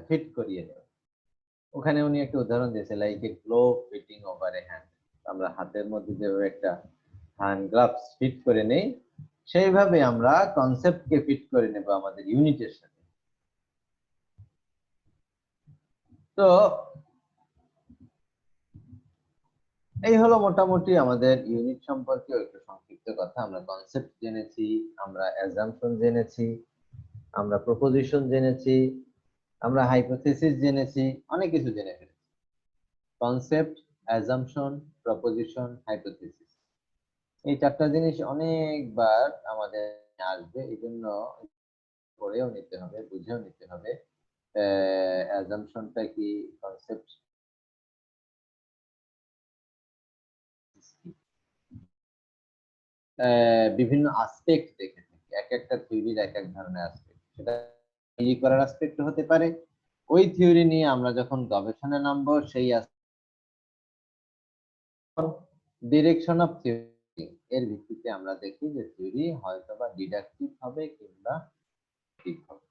ফিট করিয়ে নেব। ওখানে উনি একটা উদাহরণ দিয়েছে, like a glove fitting over a hand. আমরা হাতের মধ্যে যেভাবে একটা হ্যান্ড গ্লাভস ফিট করে নেই, সেইভাবে আমরা কনসেপ্টকে ফিট করে নেব আমাদের ইউনিটের সাথে। তো এই হলো মোটামুটি আমাদের ইউনিট সম্পর্কে একটু সংক্ষিপ্ত কথা। আমরা কনসেপ্ট জেনেছি, আমরা অ্যাজাম্পশন জেনেছি, আমরা প্রপোজিশন জেনেছি, আমরা হাইপোথিসিস জেনেছি, অনেক কিছু জেনে ফেলেছি। কনসেপ্ট, অ্যাজাম্পশন, প্রপোজিশন, হাইপোথিসিস, এই চারটা জিনিস অনেকবার আমাদের আসবে, এই জন্য পড়েও নিতে হবে, বুঝেও নিতে হবে অ্যাজাম্পশনটা কি, কনসেপ্ট বিভিন্ন আসপেক্ট দেখে থাকি, এক একটা থিওরির এক এক ধরনের আসপেক্ট। সেটা তৈরি করার আসপেক্ট হতে পারে, ওই থিওরি নিয়ে আমরা যখন গবেষণা নামবো সেই ডিরেকশন অফ থিওরি এর ভিত্তিতে আমরা দেখি যে থিওরি হয়তো বা ডিডাকটিভ হবে কিংবা ঠিক হবে,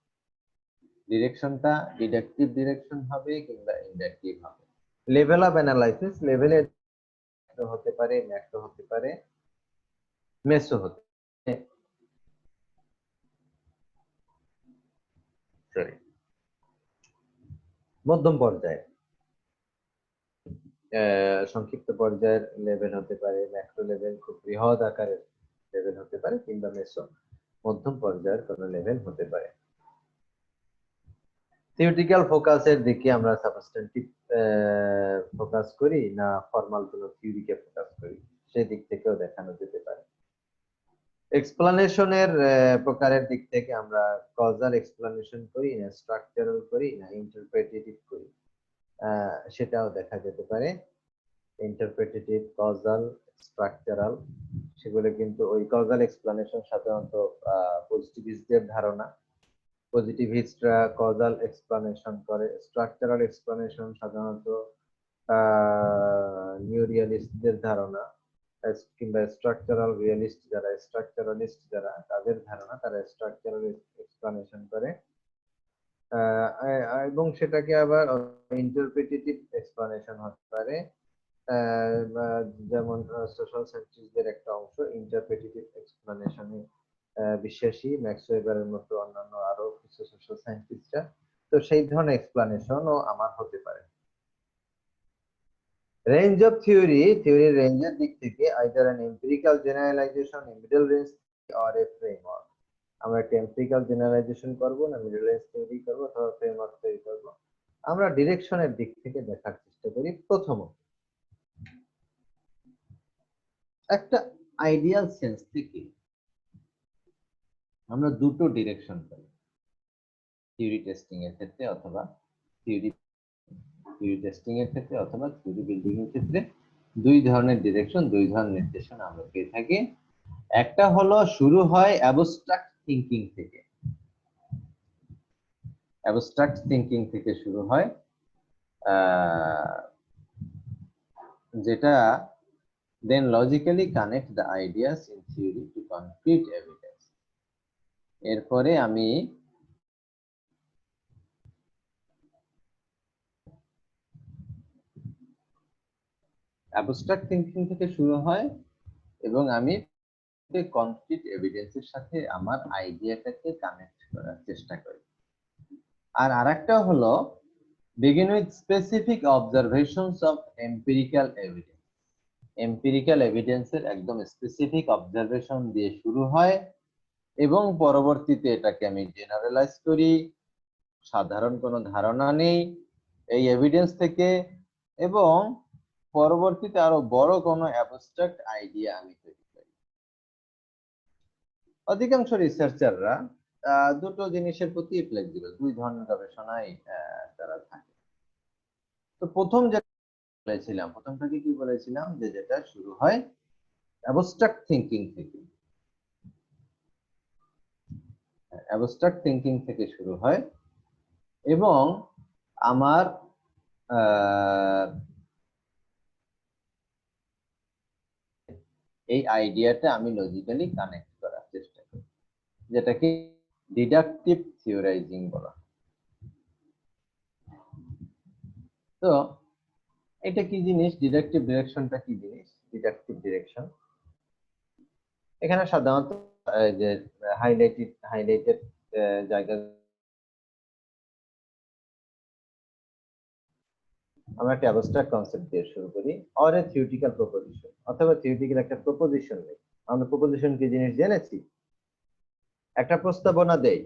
ডিরেকশনটা ডিডাকটিভ ডিরেকশন হবে কিংবা ইন্ডাকটিভ হবে। লেভেল অফ অ্যানালাইসিস, লেভেলে হতে পারে, ম্যাক্রো হতে পারে, মেসো হতে পারে, সরি মধ্যম পর্যায়ে, সংক্ষিপ্ত পর্যায়ের লেভেল হতে পারে, ম্যাক্রো লেভেল খুব বৃহৎ আকারের লেভেল হতে পারে, কিংবা মেসো মধ্যম পর্যায়ের কোন লেভেল হতে পারে। থিওরিটিক্যাল ফোকাসের দিকে আমরা সাবস্টেন্টিভ ফোকাস করি না ফর্মাল কোনো থিওরিকে ফোকাস করি, সেই দিক থেকেও দেখানো যেতে পারে। এক্সপ্লানেশনের প্রকারের দিক থেকে আমরা কজাল এক্সপ্লানেশন করি না স্ট্রাকচারাল করি না ইন্টারপ্রেটেটিভ করি, সেটাও দেখা যেতে পারে। ইন্টারপ্রেটেটিভ, কজাল, স্ট্রাকচারাল, সেগুলো কিন্তু ওই কজাল এক্সপ্লানেশন সাধারণত পজিটিভিস্টদের ধারণা। পজিটিভিস্টরা কজাল এক্সপ্লানেশন করে, স্ট্রাকচারাল এক্সপ্লানেশন সাধারণত নিউরিয়ালিস্টদের ধারণা, কিংবা স্ট্রাকচারাল রিয়ালিস্ট যারা, স্ট্রাকচারালিস্ট যারা, তাদের ধারণা, তারা স্ট্রাকচারাল এক্সপ্লানেশন করে। এবং সেটাকে আবার ইন্টারপ্রিটেটিভ এক্সপ্লানেশন হতে পারে, যেমন সোশ্যাল সায়েন্টিস্টদের একটা অংশ ইন্টারপ্রিটেটিভ এক্সপ্লানেশনে বিশ্বাসী, ম্যাক্স ওয়েবারের মতো অন্যান্য আরো কিছু সোশ্যাল সায়েন্টিস্টরা। তো সেই ধরনের এক্সপ্লানেশনও আমার হতে পারে। রেঞ্জ অফ থিওরির রেঞ্জের দিক থেকে either an empirical generalisation, A middle range or a framework. আমরা একটা এম্পিরিক্যাল জেনারেলাইজেশন করব, না মিডল রেঞ্জ তৈরি করব, অথবা ফ্রেমওয়ার্ক তৈরি করব। আমরা ডিরেকশনের দিক থেকে দেখার চেষ্টা করি। প্রথমত, একটা আইডিয়াল সেন্স থেকে আমরা দুটো ডিরেকশন পাই থিওরি টেস্টিং এর ক্ষেত্রে, অথবা থিওরি টেস্টিং এর ক্ষেত্রে, অথবা থিওরি বিল্ডিং এর ক্ষেত্রে। দুই ধরনের ডিরেকশন, দুই ধরনের নির্দেশনা আমরা পেয়ে থাকি। একটা হলো শুরু হয় অ্যাবস্ট্রাক্ট থিংকিং থেকে। অ্যাবস্ট্রাক্ট থিংকিং থেকে শুরু হয়, যেটা then logically connect the ideas in theory to concrete evidence. এরপরে আমি অ্যাবস্ট্রাক্ট থিংকিং থেকে শুরু হয় এবং আমি কনক্রিট এভিডেন্সের সাথে আমার আইডিয়াটাকে কানেক্ট করার চেষ্টা করি। আর আরেকটা হলো begin with specific observations of empirical evidence. Empirical এভিডেন্সের একদম স্পেসিফিক অবজারভেশন দিয়ে শুরু হয় এবং পরবর্তীতে এটাকে আমি জেনারেলাইজ করি, সাধারণ কোনো ধারণা নেই এই এভিডেন্স থেকে, এবং পরবর্তীতে আরো বড় কোনো অ্যাবস্ট্রাক্ট আইডিয়া আমি তৈরি করি। অধিকাংশ রিসার্চাররা দুটো জিনিসের প্রতি ফ্লেক্সিবল, দুই ধরনের গবেষণায় তারা থাকে। তো প্রথমটাকে কি বলেছিলাম, যে যেটা শুরু হয় অ্যাবস্ট্রাক্ট থিংকিং থেকে। অ্যাবস্ট্রাক্ট থিংকিং থেকে শুরু হয় এবং আমার এই আইডিয়াটা আমি লজিক্যালি কানেক্ট করার চেষ্টা করি, যেটাকে ডিডাকটিভ থিওরাইজিং বলা। তো এটা কি জিনিস, ডিডাকটিভ ডিরেকশনটা কি জিনিস? ডিডাকটিভ ডিরেকশন এখানে সাধারণত যে হাইলাইটেড জায়গা, আমরা একটা অ্যাবস্ট্রাক্ট কনসেপ্ট দিয়ে শুরু করি, অর এ থিওরিটিক্যাল প্রপোজিশন, অথবা থিওরিটিক্যাল একটা প্রপোজিশন নেই। আমরা প্রপোজিশন কি জিনিস জেনেছি? একটা প্রস্তাবনা দেই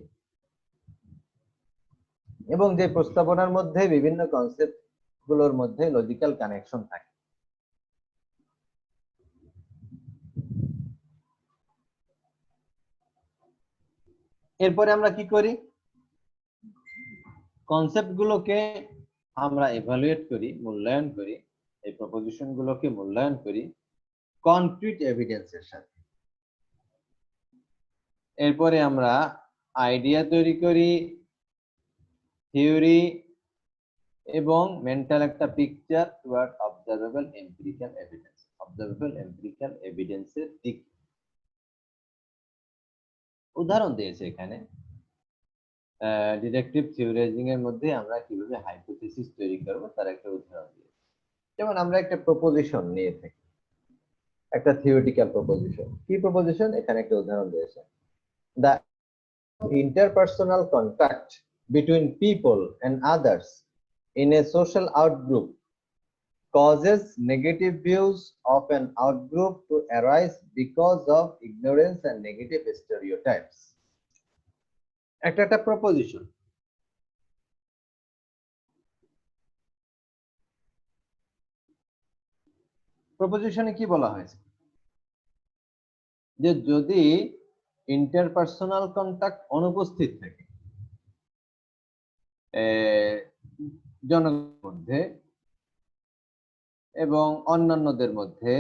এবং যে প্রস্তাবনার মধ্যে বিভিন্ন কনসেপ্ট গুলোর মধ্যে লজিক্যাল কানেকশন থাকে। এরপরে আমরা কি করি? কনসেপ্ট গুলোকে আমরা ইভালুয়েট করি, মূল্যায়ন করি, এই প্রপোজিশন গুলোকে মূল্যায়ন করি কনক্রিট এভিডেন্সের সাথে। এরপরে আমরা আইডিয়া তৈরি করি, থিওরি এবং মেন্টাল একটা picture toward observable empirical evidence. Observable empirical এভিডেন্সের দিক উদাহরণ দিয়েছে এখানে। ডিডাকটিভ থিওরাইজিং এর মধ্যে আমরা কিভাবে হাইপোথিসিস তৈরি করব তার একটা উদাহরণ দিয়েছে। যেমন আমরা একটা প্রপোজিশন নিয়ে থাকি, একটা থিওরিটিক্যাল প্রপোজিশন। কি প্রপোজিশন? এখানে একটা উদাহরণ দিয়েছে, the interpersonal contact between people and others in a social outgroup causes negative views of an outgroup to arise because of ignorance and negative stereotypes. একটা প্রপোজিশন। প্রপোজিশনে কি বলা হয়েছে? যে যদি ইন্টারপার্সোনাল কন্টাক্ট অনুপস্থিত থাকে জনগণের মধ্যে এবং অন্যান্যদের মধ্যে,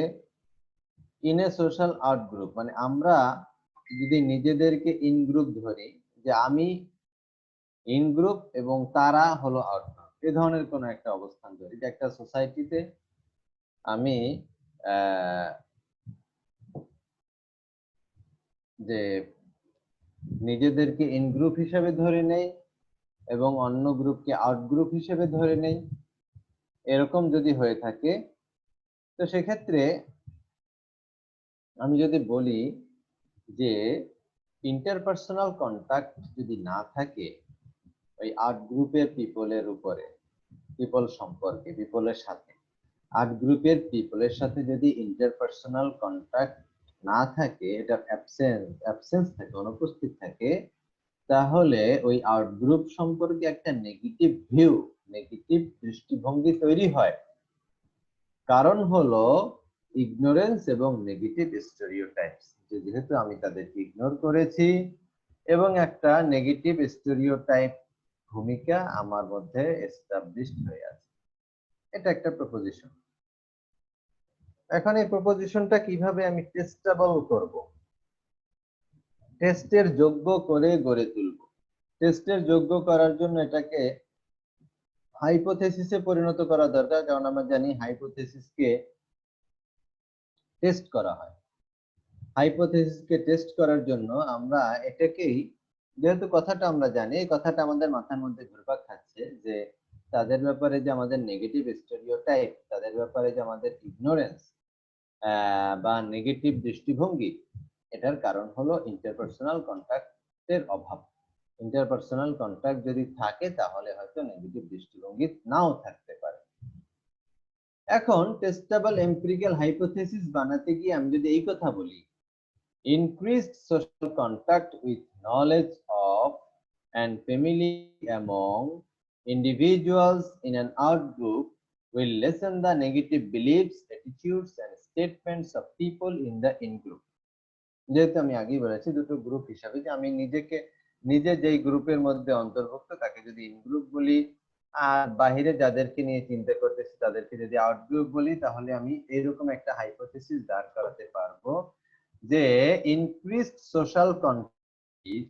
in a social out group, মানে আমরা যদি নিজেদেরকে ইন গ্রুপ ধরি, যে আমি ইন গ্রুপ এবং তারা হলো আউট গ্রুপ, এই ধরনের কোন একটা অবস্থান ধরি, যে একটা সোসাইটিতে আমি যে নিজেদেরকে ইন গ্রুপ হিসেবে ধরে নেই এবং অন্য গ্রুপকে আউট গ্রুপ হিসেবে ধরে নেই, এরকম যদি হয়ে থাকে, তো সেক্ষেত্রে আমি যদি বলি যে ইন্টারপার্সোনাল কন্টাক্ট যদি না থাকে ওই আউট গ্রুপের পিপলের উপরে, পিপল সম্পর্কে, পিপলের সাথে, আর্ট গ্রুপের পিপলের সাথে যদি ইন্টারপার্সোনাল কন্টাক্ট না থাকে, এটার অ্যাবসেন্স থাকে, অনুপস্থিত থাকে, তাহলে ওই আউট গ্রুপ সম্পর্কে একটা নেগেটিভ ভিউ, নেগেটিভ দৃষ্টিভঙ্গি তৈরি হয়। কারণ হলো ইগনোরেন্স এবং নেগেটিভ স্টেরিওটাইপস, যেহেতু আমি তাদেরকে ইগনোর করেছি এবং একটা নেগেটিভ স্টেরিওটাইপ ভূমিকা আমার মধ্যে এস্টাবলিশড হয়ে আছে। এটা একটা প্রপোজিশন। এখন এই প্রপোজিশনটা কিভাবে আমি টেস্টেবল করব, টেস্টের যোগ্য করে গড়ে তুলব। টেস্টের যোগ্য করার জন্য এটাকে হাইপোথেসিসে পরিণত করা দরকার, কারণ আমরা জানি হাইপোথেসিসকে টেস্ট করা হয়। হাইপোথেসিসকে টেস্ট করার জন্য আমরা এটাকেই, যেহেতু কথাটা আমরা জানি, এই কথাটা আমাদের মাথার মধ্যে ঘুরপাক খাচ্ছে যে তাদের ব্যাপারে যে আমাদের নেগেটিভ স্টেরিওটাইপ, তাদের ব্যাপারে যে আমাদের ইগনোরেন্স বা নেগেটিভ দৃষ্টিভঙ্গি, এটার কারণ হলো ইন্টারপার্সোনাল কন্টাক্টের অভাব। ইন্টারপার্সোনাল কন্টাক্ট যদি থাকে তাহলে হয়তো নেগেটিভ দৃষ্টিভঙ্গি নাও থাকতে পারে। এখন টেস্টেবল এমপিরিক্যাল হাইপোথেসিস বানাতে গিয়ে আমি যদি এই কথা বলি, increased social contact with knowledge of and familiarity among individuals in an out group will lessen the negative beliefs, attitudes and statements of people in the in group. যেহেতু আমি আগেই বলেছি দুটো গ্রুপ হিসাবে, যে আমি নিজে যেই গ্রুপের মধ্যে অন্তর্ভুক্ত তাকে যদি ইন গ্রুপ বলি, আর বাহিরে যাদেরকে নিয়ে চিন্তা করতেছি তাদেরকে যদি আউট গ্রুপ বলি, তাহলে আমি এরকম একটা হাইপোথেসিস দাঁড় করাতে পারবো যে ইনক্রিজড সোশ্যাল কন্টাক্ট,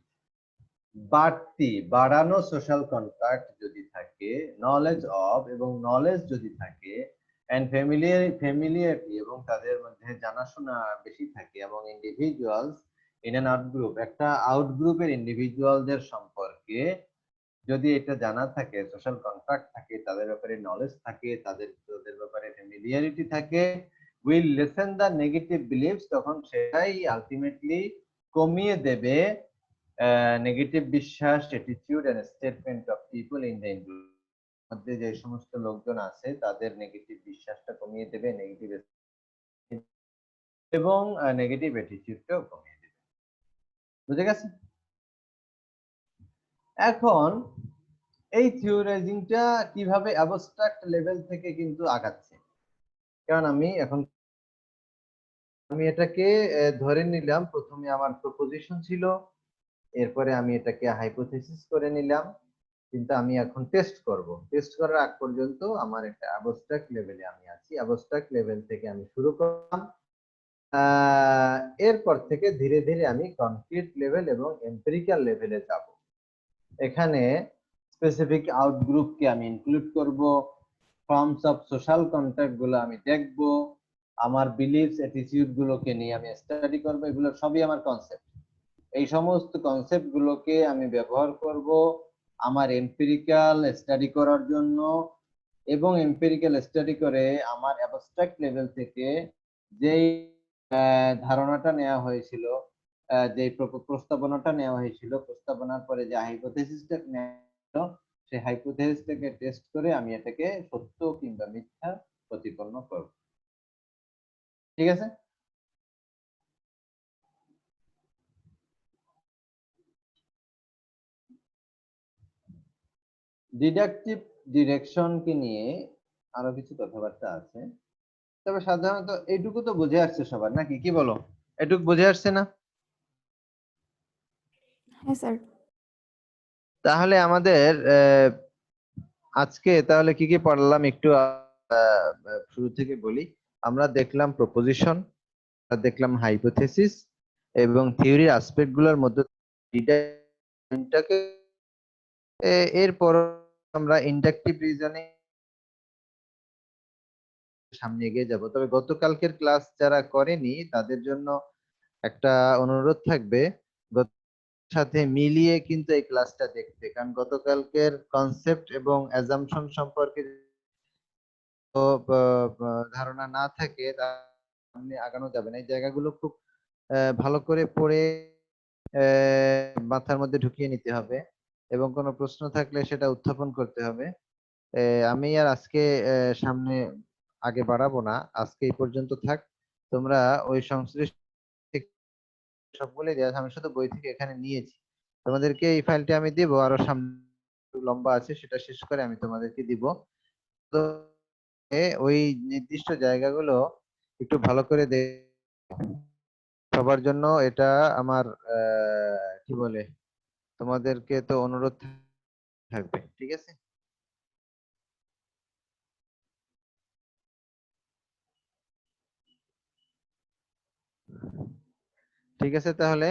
বাড়ানো সোশ্যাল কন্টাক্ট যদি থাকে, নলেজ অফ এবং নলেজ যদি থাকে, এন্ড ফ্যামিলিয়ারিটি এবং তাদের মধ্যে জানাশোনা বেশি থাকে, এবং individuals in an out group, একটা আউট গ্রুপের ইন্ডিভিজুয়ালদের সম্পর্কে যদি এটা জানা থাকে, সোশ্যাল কন্ট্যাক্ট থাকে, তাদের ব্যাপারে নলেজ থাকে, তাদের ব্যাপারে ফ্যামিলিয়ারিটি থাকে, will lessen the negative beliefs, তখন সেটাই আলটিমেটলি কমিয়ে দেবে নেগেটিভ বিশ্বাস, attitude and statement of people in the group, মধ্যে যে সমস্ত লোকজন আছে তাদের নেগেটিভ বিশ্বাসটা কমিয়ে দেবে, নেগেটিভ এবং নেগেটিভ অ্যাটিটিউডটাও কমিয়ে দেবে। বুঝে গেছে? এখন এই থিওরাইজিংটা কিভাবে অ্যাবস্ট্রাক্ট লেভেল থেকে কিন্তু আগাচ্ছে, কারণ আমি এটাকে ধরে নিলাম, প্রথমে আমার প্রপোজিশন ছিল, এরপরে আমি এটাকে হাইপোথেসিস করে নিলাম, কিন্তু আমি এখন টেস্ট করব। টেস্ট করার আগ পর্যন্ত আমার একটা অ্যাবস্ট্রাক্ট লেভেলে আমি আছি, অ্যাবস্ট্রাক্ট লেভেল থেকে আমি শুরু করলাম, এরপর থেকে ধীরে ধীরে আমি কনক্রিট লেভেল এবং এম্পিরিক্যাল লেভেলে যাব। এখানে স্পেসিফিক আউট গ্রুপকে আমি ইনক্লুড করব, ফর্মস অফ সোশ্যাল কন্ট্যাক্ট গুলো আমি দেখব, আমার বিলিফস অ্যাটিটিউড গুলোকে নিয়ে আমি স্টাডি করব, এগুলো সবই আমার কনসেপ্ট। এই সমস্ত কনসেপ্ট গুলোকে আমি ব্যবহার করব আমার এমপিরিক্যাল স্টাডি করার জন্য, এবং এমপিরিক্যাল স্টাডি করে আমার অ্যাবস্ট্রাক্ট লেভেল থেকে যেই ধারণাটা নেওয়া হয়েছিল, যে প্রস্তাবনাটা নেওয়া হয়েছিল, প্রস্তাবনার পরে যে হাইপোথেসিসটা নেওয়া, সেই হাইপোথেসিসটাকে টেস্ট করে আমি এটাকে সত্য কিংবা মিথ্যা প্রতিপন্ন করব। ঠিক আছে? ডিডাকটিভ ডিরেকশনকে নিয়ে আরো কিছু কথাবার্তা আছে, তবে সাধারণত এইটুকু তো বুঝে আসছে সবার, নাকি কি বলো? এটুকু বুঝে আসছে না? হ্যাঁ স্যার। তাহলে আমাদের আজকে তাহলে কি কি পড়লাম একটু শুরু থেকে বলি। আমরা দেখলাম প্রপোজিশন, দেখলাম হাইপোথেসিস এবং থিওরির অ্যাসপেক্ট গুলোর মধ্যে ডিজাইনটাকে এরপর আমরা ইন্ডাকটিভ রিজনিং সামনে এগিয়ে যাব। তবে গতকালকের ক্লাস যারা করেনি তাদের জন্য একটা অনুরোধ থাকবে সাথে মিলিয়ে কিন্তু এই ক্লাসটা দেখতে, কারণ গতকালকের কনসেপ্ট এবং অ্যাজাম্পশন সম্পর্কে ধারণা না থাকে সামনে আগানো যাবে না। এই জায়গাগুলো খুব ভালো করে পড়ে মাথার মধ্যে ঢুকিয়ে নিতে হবে এবং কোনো প্রশ্ন থাকলে সেটা উত্থাপন করতে হবে। আমি আর আজকে সামনে আগে বাড়াবো না, আজকে এই পর্যন্ত থাক। তোমরা ওই সংশ্লিষ্ট সব বলে দেওয়া আছে, আমি শুধু বই থেকে এখানে নিয়েছি। তোমাদেরকে এই ফাইলটি আমি দিব, আরো সামনে একটু লম্বা আছে, সেটা শেষ করে আমি তোমাদেরকে দিব। তো ওই নির্দিষ্ট জায়গাগুলো একটু ভালো করে সবার জন্য এটা আমার কি বলে, তোমাদেরকে তো অনুরোধ থাকবে, ঠিক আছে? ঠিক আছে তাহলে।